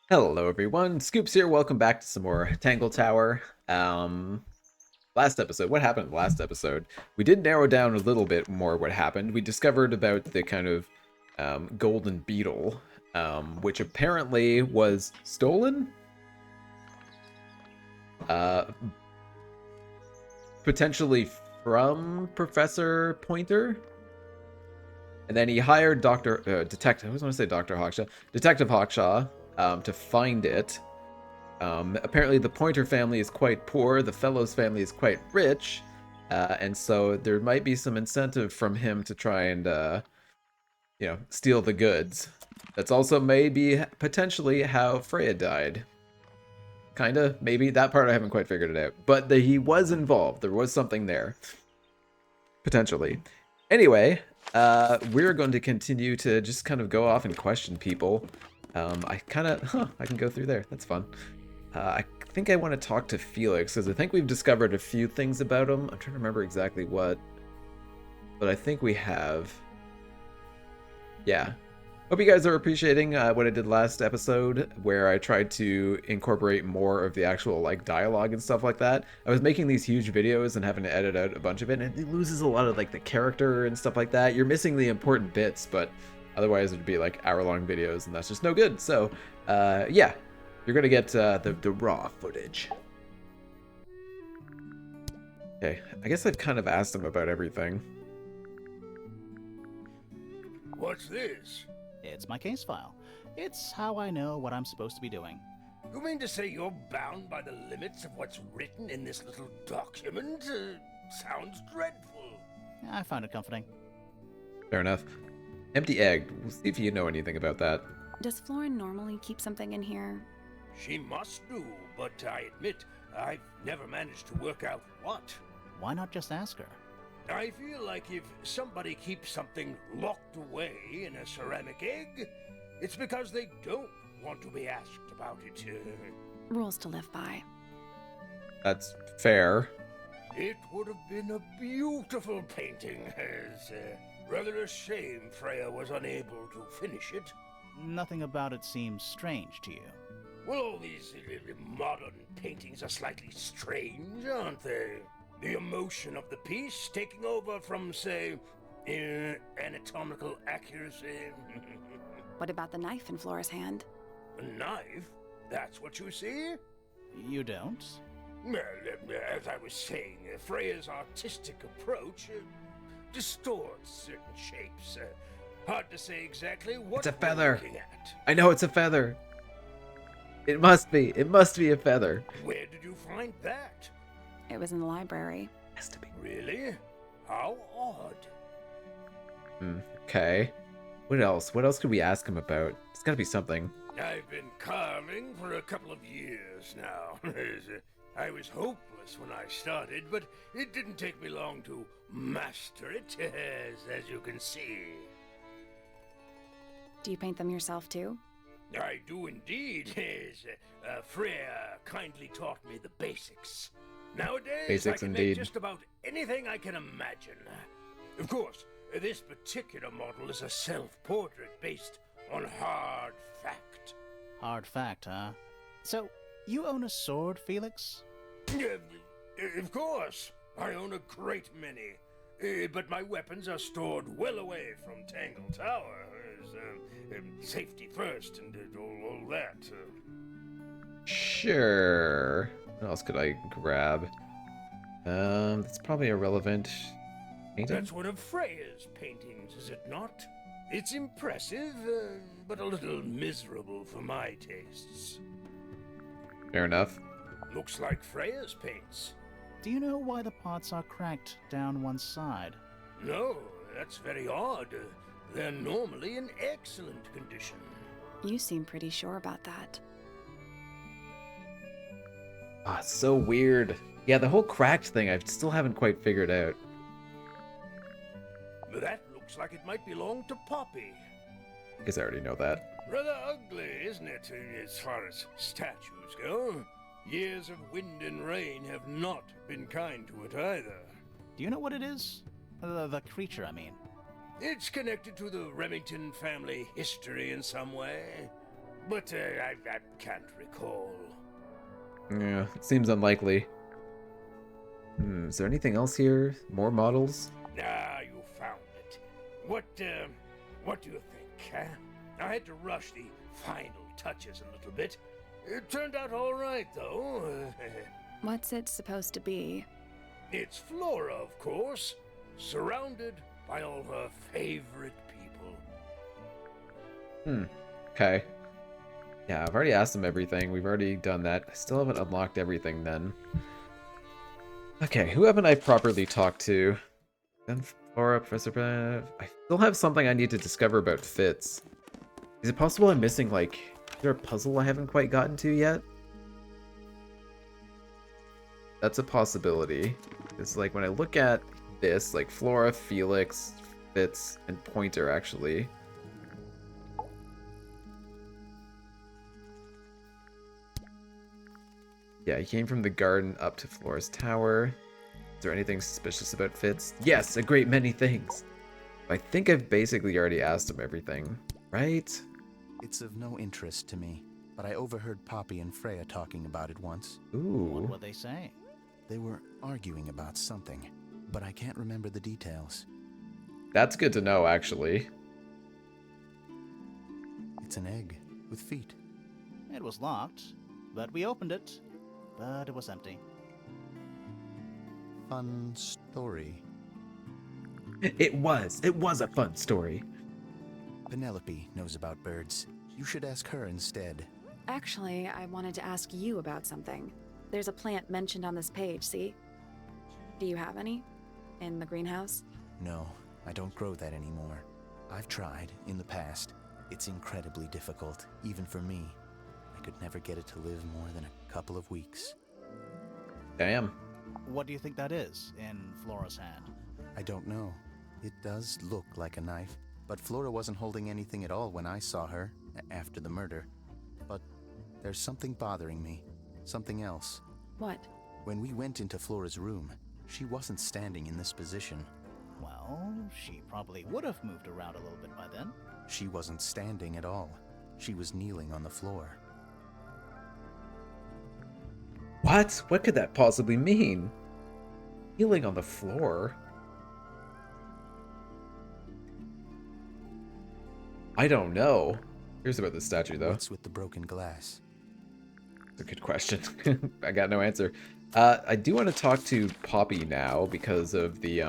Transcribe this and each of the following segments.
Hello everyone, Scoops here, welcome back to some more Tangle Tower. Last episode, what happened in the last episode? We did narrow down a little bit more what happened. We discovered about the kind of golden beetle, which apparently was stolen? Uh, Potentially from Professor Pointer? And then he hired Detective, I was going to say Dr. Hawkshaw, Detective Hawkshaw, to find it. Apparently, the Pointer family is quite poor. The Fellows family is quite rich, and so there might be some incentive from him to try and, steal the goods. That's also maybe potentially how Freya died. Kinda, maybe. That part I haven't quite figured it out. But he was involved. There was something there. Potentially. Anyway, we're going to continue to just kind of go off and question people. I can go through there. That's fun. I think I want to talk to Felix, because I think we've discovered a few things about him. I'm trying to remember exactly what, but I think we have. Yeah. Hope you guys are appreciating what I did last episode, where I tried to incorporate more of the actual dialogue and stuff like that. I was making these huge videos and having to edit out a bunch of it, and it loses a lot of the character and stuff like that. You're missing the important bits, but otherwise it'd be hour-long videos, and that's just no good. So, yeah, you're gonna get the raw footage. Okay, I guess I've kind of asked him about everything. What's this? It's my case file. It's how I know what I'm supposed to be doing. You mean to say you're bound by the limits of what's written in this little document? Sounds dreadful. I found it comforting. Fair enough. Empty egg. We'll see if you know anything about that. Does Florin normally keep something in here? She must do, but I admit, I've never managed to work out what. Why not just ask her? I feel like if somebody keeps something locked away in a ceramic egg, it's because they don't want to be asked about it. Rules to live by. That's fair. It would have been a beautiful painting. It's rather a shame Freya was unable to finish it. Nothing about it seems strange to you. Well, all these modern paintings are slightly strange, aren't they? The emotion of the piece taking over from, say, anatomical accuracy. What about the knife in Flora's hand? A knife? That's what you see? You don't? Well, as I was saying, Freya's artistic approach distorts certain shapes. Hard to say exactly what It's a we're feather. looking at. I know it's a feather. It must be. It must be a feather. Where did you find that? It was in the library. Has to be. Really? How odd. Okay. What else? What else could we ask him about? It's gotta be something. I've been carving for a couple of years now. I was hopeless when I started, but it didn't take me long to master it, as you can see. Do you paint them yourself too? I do indeed. Freya kindly taught me the basics. Nowadays, Basics I can indeed. make just about anything I can imagine. Of course, this particular model is a self-portrait based on hard fact. Hard fact, huh? So, you own a sword, Felix? Of course, I own a great many. But my weapons are stored well away from Tangle Tower. Safety first and all that. Sure. What else could I grab? That's probably irrelevant. Painting? That's one of Freya's paintings, is it not? It's impressive, but a little miserable for my tastes. Fair enough. Looks like Freya's paints. Do you know why the pots are cracked down one side? No, that's very odd. They're normally in excellent condition. You seem pretty sure about that. Ah, it's so weird. Yeah, the whole cracked thing I still haven't quite figured out. That looks like it might belong to Poppy. I guess I already know that. Rather ugly, isn't it, as far as statues go? Years of wind and rain have not been kind to it either. Do you know what it is? The creature, I mean. It's connected to the Remington family history in some way. but I can't recall. Yeah, it seems unlikely. Is there anything else here? More models? Ah, you found it. What do you think, huh? I had to rush the final touches a little bit. It turned out all right, though. What's it supposed to be? It's Flora, of course, surrounded by all her favorite people. Okay. Yeah, I've already asked them everything. We've already done that. I still haven't unlocked everything then. Okay, who haven't I properly talked to? Then Flora, Professor Bev. I still have something I need to discover about Fitz. Is it possible I'm missing, like, is there a puzzle I haven't quite gotten to yet? That's a possibility. It's like when I look at this, like Flora, Felix, Fitz, and Pointer actually. Yeah, he came from the garden up to Flora's tower. Is there anything suspicious about Fitz? Yes, a great many things. I think I've basically already asked him everything, right? It's of no interest to me, but I overheard Poppy and Freya talking about it once. What Ooh. were they saying? They were arguing about something, but I can't remember the details. That's good to know, actually. It's an egg with feet. It was locked, but we opened it, but it was empty. Fun story. It was a fun story. Penelope knows about birds. You should ask her instead. Actually, I wanted to ask you about something. There's a plant mentioned on this page, see? Do you have any? In the greenhouse? No, I don't grow that anymore. I've tried in the past. It's incredibly difficult, even for me. I could never get it to live more than a couple of weeks. Damn. What do you think that is in Flora's hand? I don't know. It does look like a knife, but Flora wasn't holding anything at all when I saw her after the murder. But there's something bothering me. Something else. What? When we went into Flora's room, she wasn't standing in this position. Well, she probably would have moved around a little bit by then. She wasn't standing at all. She was kneeling on the floor. What? What could that possibly mean? Kneeling on the floor? I don't know. Here's about the statue, though. What's with the broken glass? That's a good question. I got no answer. I do want to talk to Poppy now because of the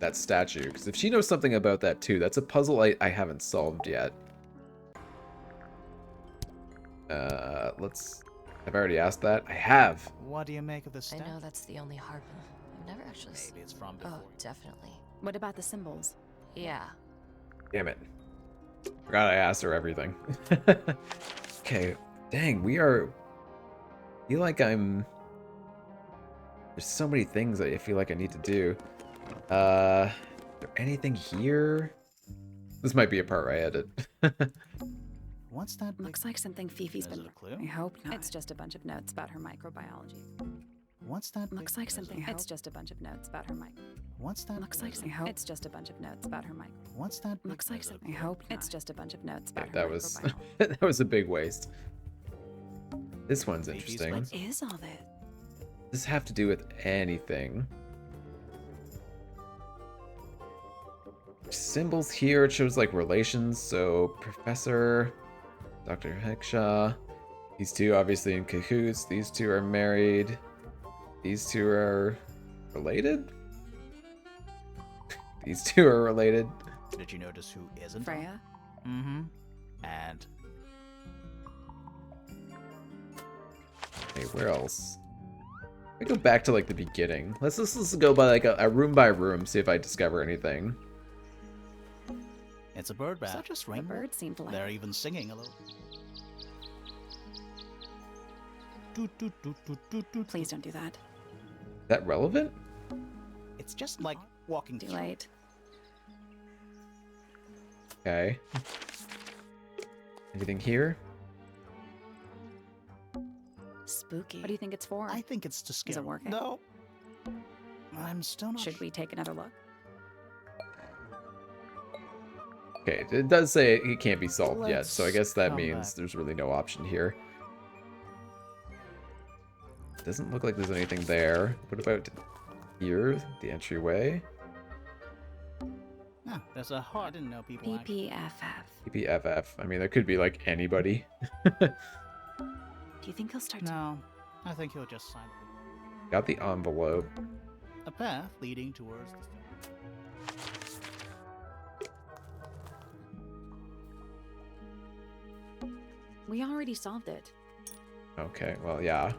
that statue. Because if she knows something about that too, that's a puzzle I haven't solved yet. I've already asked that. I have. What do you make of this I statue? know that's the only hard one. I've never actually Maybe it's from before. Oh, definitely. What about the symbols? Yeah. Damn it. Forgot I asked her everything. Okay. Dang, we are... I feel like I'm... There's so many things I feel like I need to do. Is there anything here? This might be a part where I edit. What's that? big- Looks like something Fifi's Is been... it a clue? I hope not. It's just a bunch of notes about her microbiology. What's that? Looks big- like something... It's just a bunch of notes about her mic. What's that? Looks like... big- I hope... It's just a bunch of notes about her mic. What's that? big- Looks like something... I hope not. It's just a bunch of notes Yeah, about that her was microbiology. that was a big waste. This one's Fifi's interesting. friends. What is all that? Does this have to do with anything? Symbols here, it shows like relations. So Professor, Dr. Heckshaw, these two obviously in cahoots. These two are married. These two are related? These two are related. Did you notice who isn't? Freya? Mm-hmm. And Okay, where else? I go back to like the beginning. Let's go by like a room by room, see if I discover anything. it's a bird bath. Such a Ring. bird seemed to like... They're even singing a little. Toot, toot, toot, toot, toot, toot. Please don't do that. Is that relevant? It's just like walking Too through. late. Okay. Anything here? Spooky. What do you think it's for? I think it's to scare. Is it working? No. I'm still not. Should we take another look? Okay, it does say it can't be solved yet, so I Let's guess that come means back. there's really no option here. Doesn't look like there's anything there. What about here? The entryway? Ah, there's a heart. I didn't know people actually. PPFF. PPFF. I mean, there could be like anybody. Do you think he'll start to... No, I think he'll just sign Got the envelope. a path leading towards the We already solved it. Okay, well, yeah.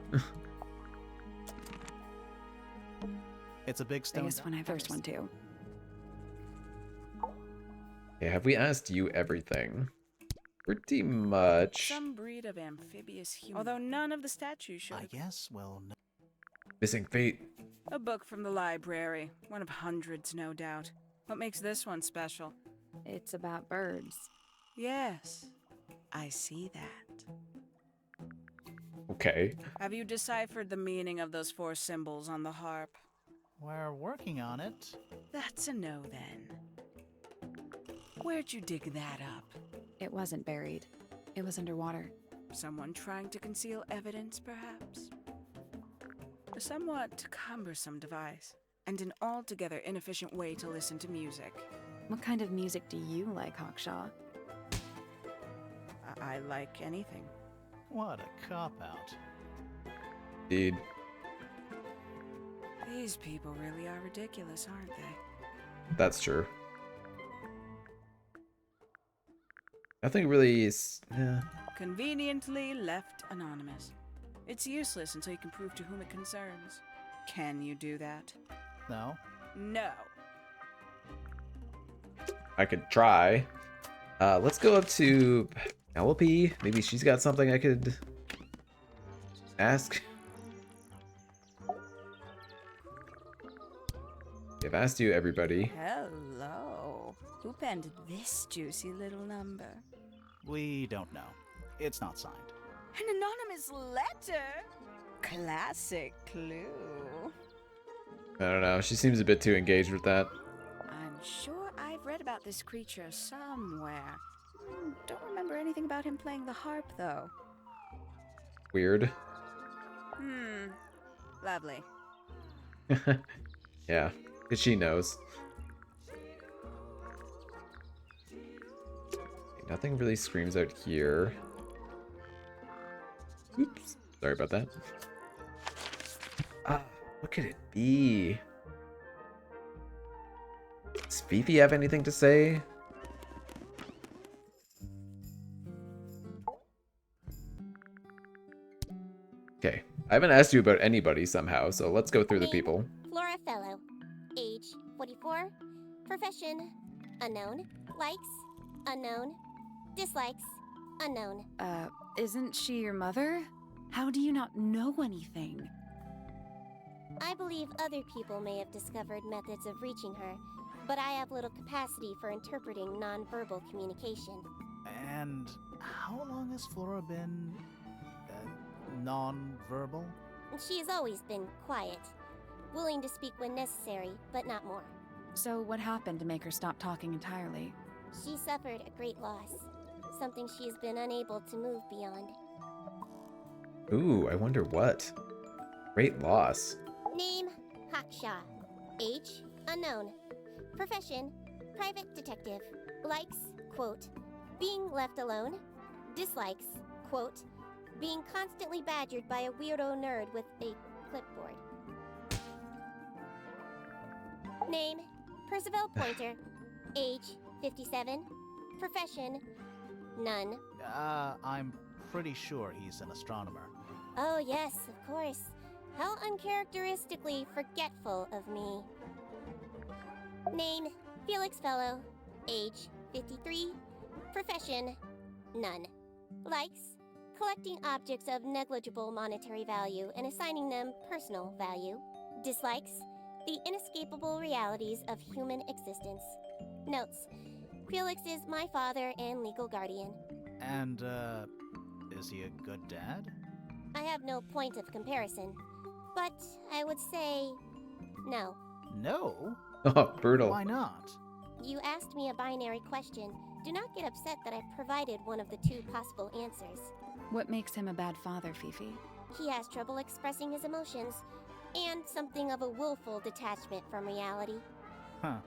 It's a big stone. Biggest one I've first one too. Okay, have we asked you everything? Pretty much. Some breed of amphibious human. Although none of the statues should I have. guess, well, no. Missing fate. A book from the library. One of hundreds, no doubt. What makes this one special? It's about birds. Yes, I see that. Okay. Have you deciphered the meaning of those 4 symbols on the harp? We're working on it. That's a no, then. Where'd you dig that up? It wasn't buried. It was underwater. Someone trying to conceal evidence, perhaps? A somewhat cumbersome device, and an altogether inefficient way to listen to music. What kind of music do you like, Hawkshaw? I like anything. What a cop-out. Indeed. These people really are ridiculous, aren't they? That's true. Nothing really is... Conveniently left anonymous. It's useless until you can prove to whom it concerns. Can you do that? No? No. I could try. Let's go up to Penelope. Maybe she's got something I could ask. I've asked you, everybody. Hello. Who penned this juicy little number? We don't know. It's not signed. An anonymous letter? Classic clue. I don't know. She seems a bit too engaged with that. I'm sure I've read about this creature somewhere. Don't remember anything about him playing the harp, though. Weird. Lovely. Yeah, 'cause she knows. Nothing really screams out here. Oops. Sorry about that. What could it be? Does Fifi have anything to say? Okay, I haven't asked you about anybody somehow, so let's go through the people. Flora Fellow. Age 44. Profession unknown. Likes unknown. Dislikes unknown. Isn't she your mother? How do you not know anything? I believe other people may have discovered methods of reaching her, but I have little capacity for interpreting nonverbal communication. And how long has Flora been non-verbal? She has always been quiet, willing to speak when necessary, but not more. So what happened to make her stop talking entirely? She suffered a great loss, something she has been unable to move beyond. Ooh, I wonder what. Great loss. Name, Hawkshaw. Age, unknown. Profession, private detective. Likes, quote, being left alone. Dislikes, quote, being constantly badgered by a weirdo nerd with a clipboard. Name, Percival Pointer. Age, 57. Profession, none. I'm pretty sure he's an astronomer. Oh yes, of course. How uncharacteristically forgetful of me. Name, Felix Fellow. Age, 53. Profession, none. Likes, collecting objects of negligible monetary value and assigning them personal value. Dislikes, the inescapable realities of human existence. Notes, Felix is my father and legal guardian. And, is he a good dad? I have no point of comparison, but I would say no. No? Oh, brutal. Why not? You asked me a binary question, do not get upset that I provided one of the two possible answers. What makes him a bad father, Fifi? He has trouble expressing his emotions, and something of a willful detachment from reality. Huh.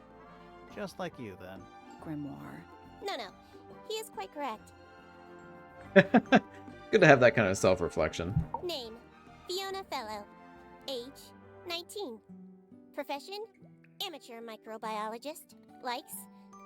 Just like you, then. Grimoire. No, he is quite correct. Good to have that kind of self-reflection. Name, Fiona Fellow. Age, 19. Profession, amateur microbiologist. Likes,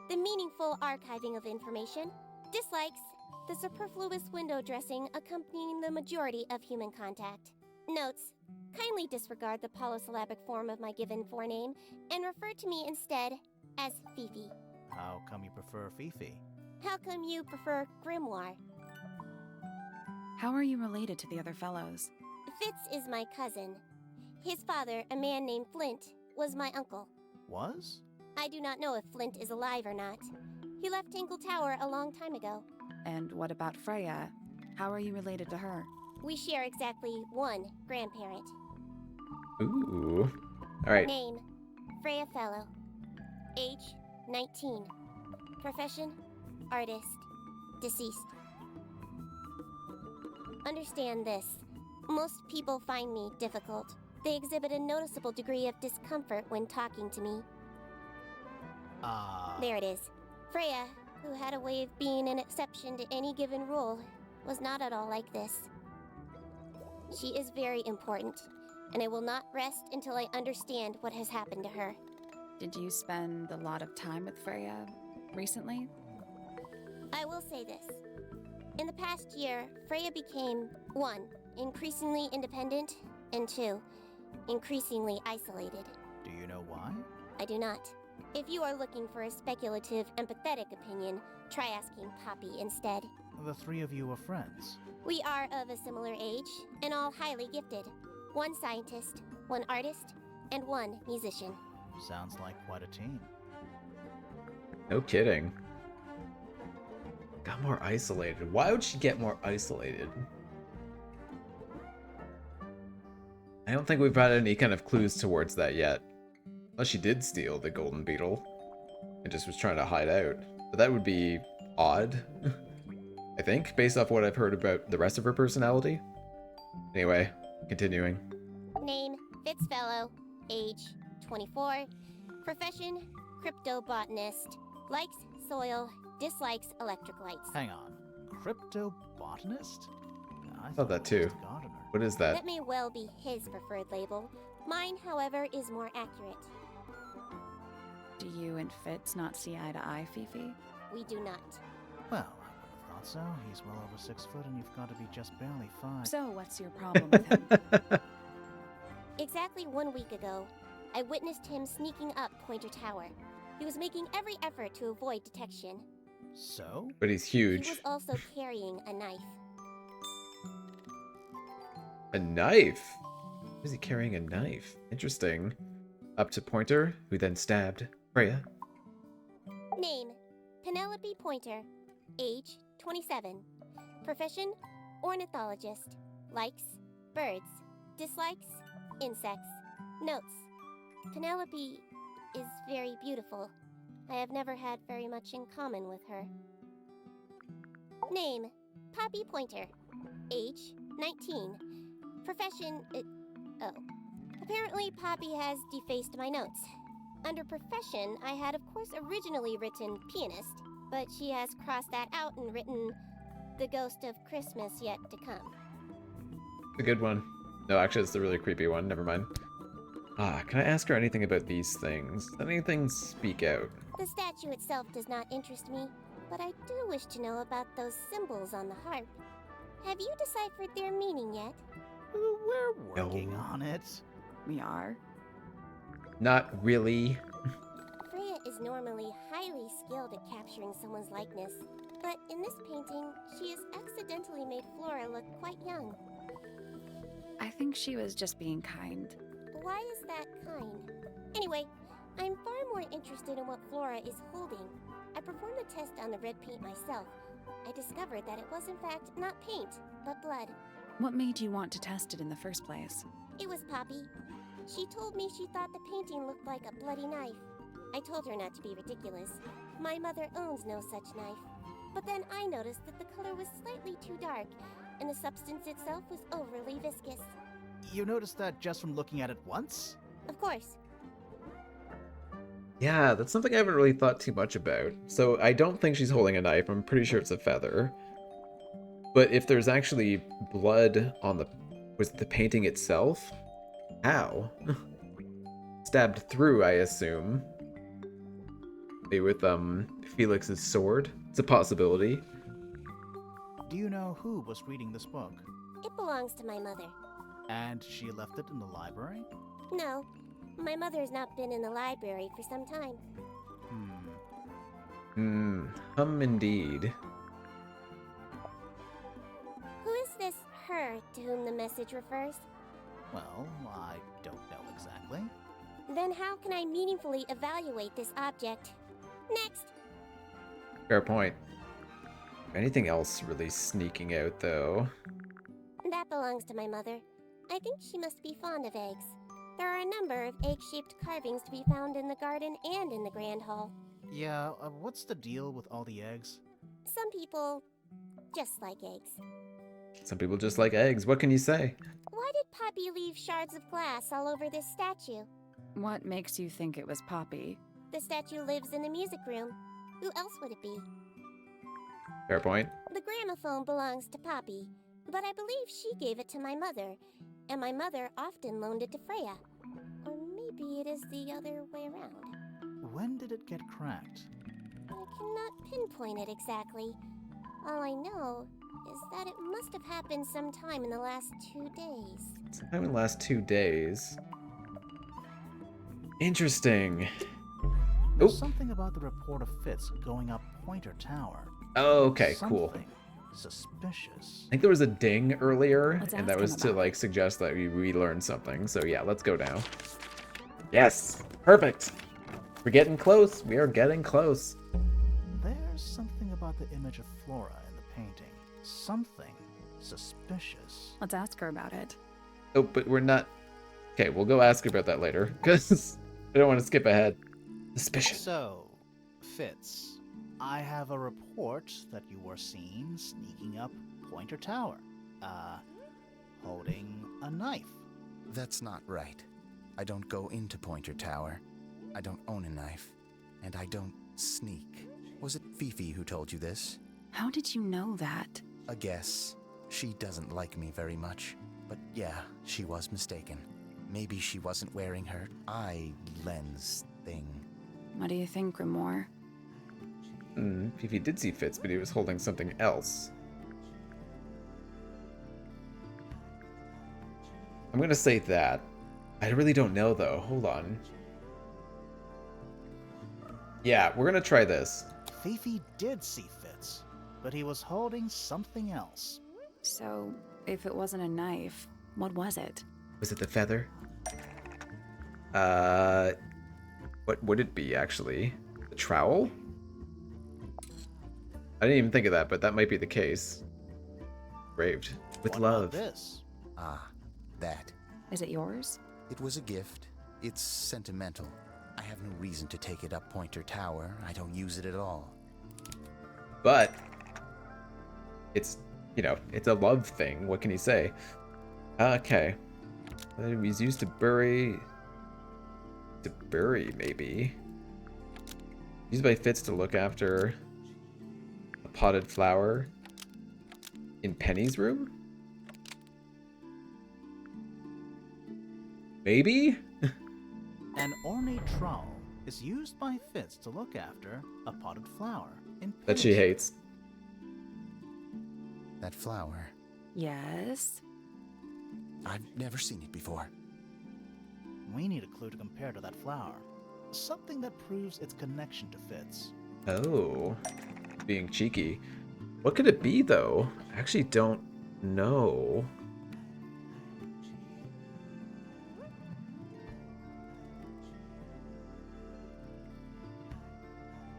the meaningful archiving of information. Dislikes, the superfluous window dressing accompanying the majority of human contact. Notes, kindly disregard the polysyllabic form of my given forename and refer to me instead as Fifi. How come you prefer Fifi? How come you prefer Grimoire? How are you related to the other fellows? Fitz is my cousin. His father, a man named Flint, was my uncle. Was? I do not know if Flint is alive or not. He left Tangle Tower a long time ago. And what about Freya? How are you related to her? We share exactly one grandparent. Ooh. All right. Name, Freya Fellow. Age, 19. Profession, artist. Deceased. Understand this. Most people find me difficult. They exhibit a noticeable degree of discomfort when talking to me. There it is. Freya, who had a way of being an exception to any given rule, was not at all like this. She is very important, and I will not rest until I understand what has happened to her. Did you spend a lot of time with Freya recently? I will say this. In the past year, Freya became 1. Increasingly independent, and 2. Increasingly isolated. Do you know why? I do not. If you are looking for a speculative, empathetic opinion, try asking Poppy instead. The three of you are friends. We are of a similar age, and all highly gifted. 1 scientist, 1 artist, and 1 musician. Sounds like quite a team. No kidding. Got more isolated. Why would she get more isolated? I don't think we've had any kind of clues towards that yet. Unless she did steal the golden beetle and just was trying to hide out. But that would be odd, I think, based off what I've heard about the rest of her personality. Anyway, continuing. Name, Fitzfellow. Age, 24. Profession, cryptobotanist. Likes soil, dislikes electric lights. Hang on. Cryptobotanist? I thought that too. it was gardener. What is that? That may well be his preferred label. Mine, however, is more accurate. Do you and Fitz not see eye to eye, Fifi? We do not. Well, I would have thought so. He's well over 6 foot and you've got to be just barely 5. So what's your problem with him? Exactly 1 week ago, I witnessed him sneaking up Pointer Tower. He was making every effort to avoid detection. So? But he's He huge. was also carrying a knife. A knife? Why is he carrying a knife? Interesting. Up to Pointer, who then stabbed Freya. Name, Penelope Pointer. Age, 27. Profession, ornithologist. Likes, birds. Dislikes, insects. Notes, Penelope is very beautiful. I have never had very much in common with her. Name, Poppy Pointer. Age, 19. Profession, Apparently Poppy has defaced my notes. Under profession, I had of course originally written pianist, but she has crossed that out and written the ghost of Christmas yet to come. A good one. No, actually, it's the really creepy one. Never mind. Can I ask her anything about these things? Does anything speak out? The statue itself does not interest me, but I do wish to know about those symbols on the harp. Have you deciphered their meaning yet? We're working No. on it. We are. Not really. Freya is normally highly skilled at capturing someone's likeness, but in this painting, she has accidentally made Flora look quite young. I think she was just being kind. Why is that kind? Anyway, I'm far more interested in what Flora is holding. I performed the test on the red paint myself. I discovered that it was in fact not paint, but blood. What made you want to test it in the first place? It was Poppy. She told me she thought the painting looked like a bloody knife. I told her not to be ridiculous. My mother owns no such knife. But then I noticed that the color was slightly too dark, and the substance itself was overly viscous. You noticed that just from looking at it once? Of course. Yeah, that's something I haven't really thought too much about. So I don't think she's holding a knife. I'm pretty sure it's a feather. But if there's actually blood on the painting itself? How? Stabbed through, I assume. Maybe with Felix's sword. It's a possibility. Do you know who was reading this book? It belongs to my mother. And she left it in the library? No, my mother has not been in the library for some time. Indeed. Who is this her to whom the message refers? Well, I don't know exactly. Then how can I meaningfully evaluate this object? Next! Fair point. Anything else really sneaking out, though? That belongs to my mother. I think she must be fond of eggs. There are a number of egg-shaped carvings to be found in the garden and in the Grand Hall. Yeah, what's the deal with all the eggs? Some people just like eggs. Some people just like eggs. What can you say? Why did Poppy leave shards of glass all over this statue? What makes you think it was Poppy? The statue lives in the music room. Who else would it be? Fair point. The gramophone belongs to Poppy, but I believe she gave it to my mother, and my mother often loaned it to Freya. Or maybe it is the other way around. When did it get cracked? I cannot pinpoint it exactly. All I know is that it must have happened sometime in the last 2 days. Sometime in the last 2 days. Interesting. There's Oh. something about the report of Fitz going up Pointer Tower. Oh, okay, cool. Something suspicious. I think there was a ding earlier, Let's and ask that him was to about like suggest that we learned something. So yeah, let's go now. Yes, perfect. We're getting close. We are getting close. There's something about the image of Flora in the painting. Something suspicious. Let's ask her about it. Oh, but we're not. Okay, we'll go ask her about that later because I don't want to skip ahead. Suspicious. So, Fitz, I have a report that you were seen sneaking up Pointer Tower. Holding a knife. That's not right. I don't go into Pointer Tower. I don't own a knife. And I don't sneak. Was it Fifi who told you this? How did you know that? A guess. She doesn't like me very much. But yeah, she was mistaken. Maybe she wasn't wearing her eye lens thing. What do you think, Grimoire? Fifi did see Fitz, but he was holding something else. I'm gonna say that. I really don't know though. Hold on. Yeah, we're gonna try this. Fifi did see Fitz, but he was holding something else. So, if it wasn't a knife, what was it? Was it the feather? What would it be actually? The trowel? I didn't even think of that, but that might be the case. Engraved with What love. about this? Ah, that. Is it yours? It was a gift. It's sentimental. I have no reason to take it up Pointer Tower. I don't use it at all. But it's, you know, it's a love thing. What can you say? Okay. It was used to bury. Maybe. Used by Fitz to look after a potted flower in Penny's room? Maybe? An ornate trowel is used by Fitz to look after a potted flower in That she Penny's hates. That flower. Yes. I've never seen it before. We need a clue to compare to that flower. Something that proves its connection to Fitz. Oh. Being cheeky. What could it be, though? I actually don't know.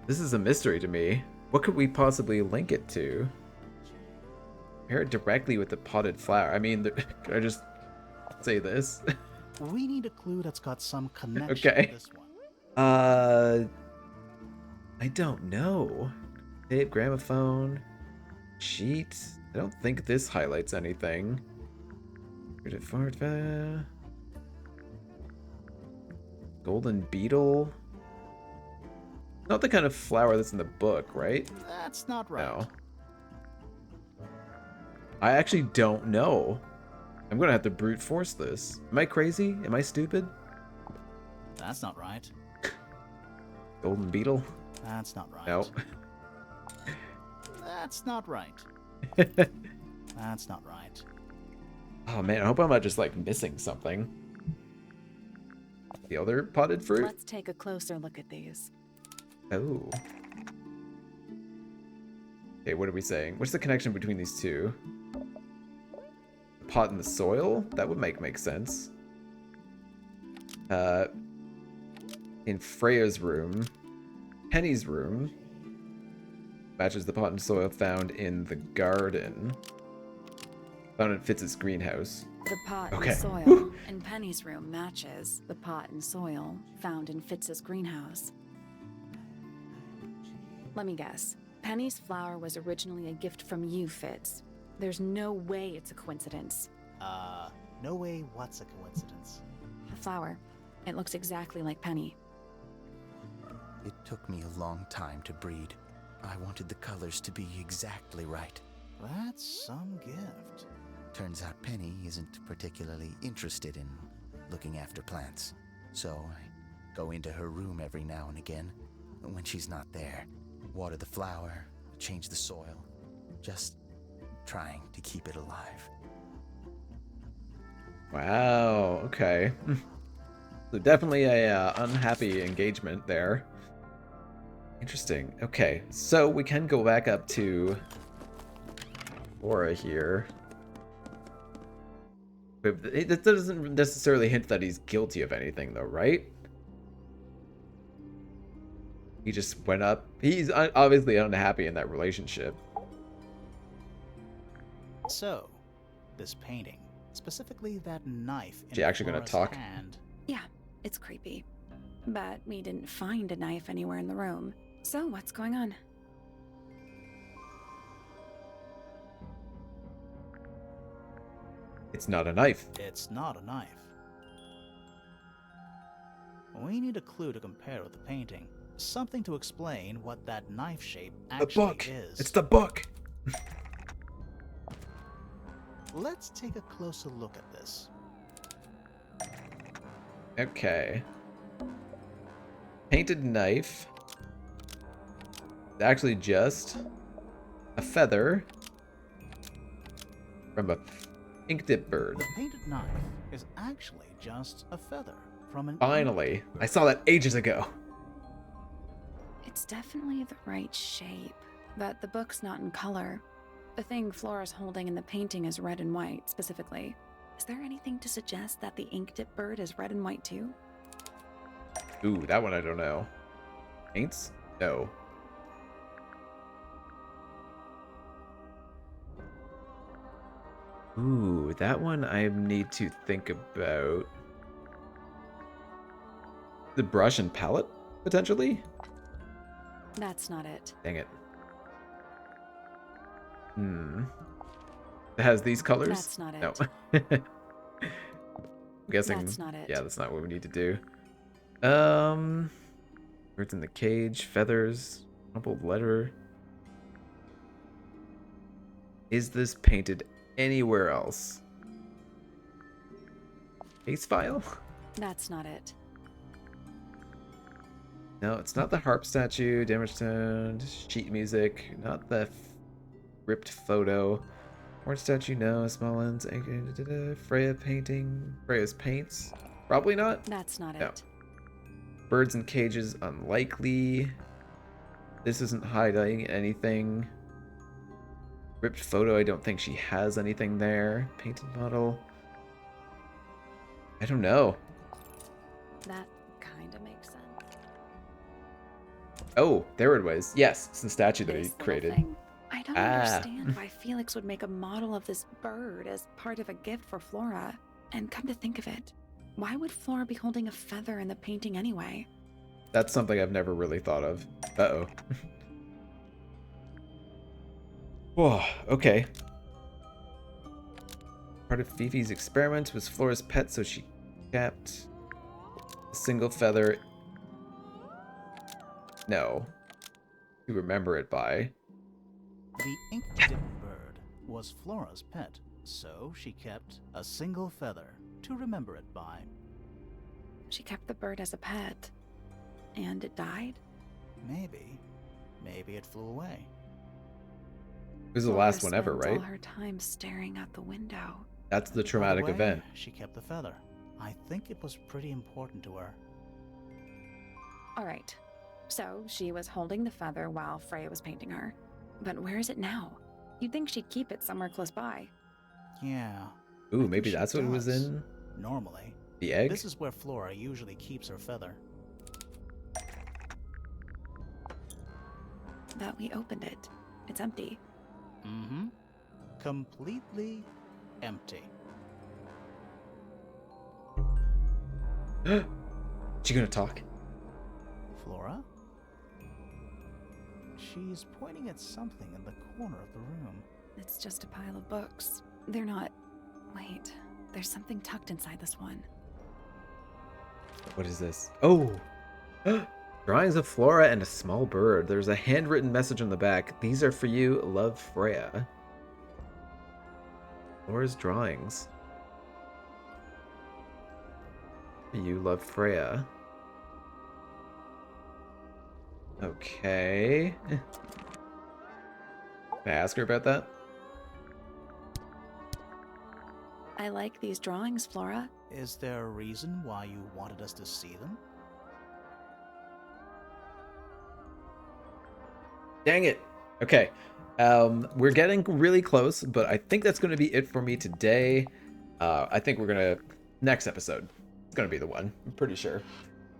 This is a mystery to me. What could we possibly link it to? Pair it directly with the potted flower. I mean, could I just say this? We need a clue that's got some connection Okay. to this one. I don't know. Tape, gramophone, sheet. I don't think this highlights anything. Golden beetle. Not the kind of flower that's in the book, right? That's not right. No. I actually don't know. I'm gonna have to brute force this. Am I crazy? Am I stupid? That's not right. Golden beetle? That's not right. No. That's not right. That's not right. Oh man, I hope I'm not just like missing something. The other potted fruit? Let's take a closer look at these. Oh. Okay, what are we saying? What's the connection between these two? The pot in the soil? That would make sense. In Freya's room, Penny's room matches the pot and soil found in the garden. Found in Fitz's greenhouse. The pot Okay. and soil in Penny's room matches the pot and soil found in Fitz's greenhouse. Let me guess. Penny's flower was originally a gift from you, Fitz. There's no way it's a coincidence. No way what's a coincidence. The flower. It looks exactly like Penny. It took me a long time to breed. I wanted the colors to be exactly right. That's some gift. Turns out Penny isn't particularly interested in looking after plants. So I go into her room every now and again. When she's not there, water the flower, change the soil. Just trying to keep it alive. Wow, okay. So definitely a unhappy engagement there. Interesting. Okay, so we can go back up to Laura here. It doesn't necessarily hint that he's guilty of anything, though, right? He just went up. He's obviously unhappy in that relationship. So, this painting, specifically that knife in She actually gonna Flora's talk? hand, Yeah, it's creepy. But we didn't find a knife anywhere in the room. So what's going on? It's not a knife. it's not a knife. We need a clue to compare with the painting. Something to explain what that knife shape The actually book. is. It's the book. Let's take a closer look at this. Okay. Painted knife. It's actually just a feather from a Inkdip bird. The painted knife is actually just a feather from an Finally. I saw that ages ago. It's definitely the right shape, but the book's not in color. The thing Flora's holding in the painting is red and white, specifically. Is there anything to suggest that the Inkdip bird is red and white too? Ooh, that one I don't know. Paints? No. Ooh, that one I need to think about. The brush and palette, potentially? That's not it. Dang it. Hmm. It has these colors? That's not it. No. I'm guessing. That's not it. Yeah, that's not what we need to do. Birds in the cage, feathers, crumpled letter. Is this painted anywhere else? Case file? That's not it. No, it's not the harp statue, damage tone, sheet music, not the ripped photo. Orange statue, no. Small lens, Freya painting, Freya's paints. Probably not. That's not No. it. Birds in cages, unlikely. This isn't hiding anything. Ripped photo, I don't think she has anything there. Painted model. I don't know. That kind of makes sense. Oh, there it was. Yes, it's the statue that he This little created. thing. I don't Ah. understand why Felix would make a model of this bird as part of a gift for Flora. And come to think of it, why would Flora be holding a feather in the painting anyway? That's something I've never really thought of. Uh-oh. Whoa, okay. Part of Fifi's experiment was Flora's pet, so she kept a single feather. No. To remember it by. The Inkdip bird was Flora's pet, so she kept a single feather to remember it by. She kept the bird as a pet. And it died? Maybe. Maybe it flew away. It was the Flora last one ever, spends right? all her time staring out the window. That's the By traumatic way, event. She kept the feather. I think it was pretty important to her. All right. So she was holding the feather while Freya was painting her. But where is it now? You'd think she'd keep it somewhere close by. Yeah. I Ooh, think maybe she that's what it was does. in Normally. the egg? This is where Flora usually keeps her feather. But we opened it. It's empty. Mm-hmm. Completely empty. She gonna talk? Flora? She's pointing at something in the corner of the room. It's just a pile of books. They're not... Wait. There's something tucked inside this one. What is this? Oh! Drawings of Flora and a small bird. There's a handwritten message on the back. These are for you, love Freya. Flora's drawings. For you, love Freya. Okay. Can I ask her about that? I like these drawings, Flora. Is there a reason why you wanted us to see them? Dang it. Okay. We're getting really close, but I think that's going to be it for me today. I think we're going to... Next episode. It's going to be the one. I'm pretty sure.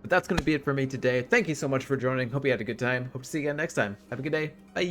But that's going to be it for me today. Thank you so much for joining. Hope you had a good time. Hope to see you again next time. Have a good day. Bye.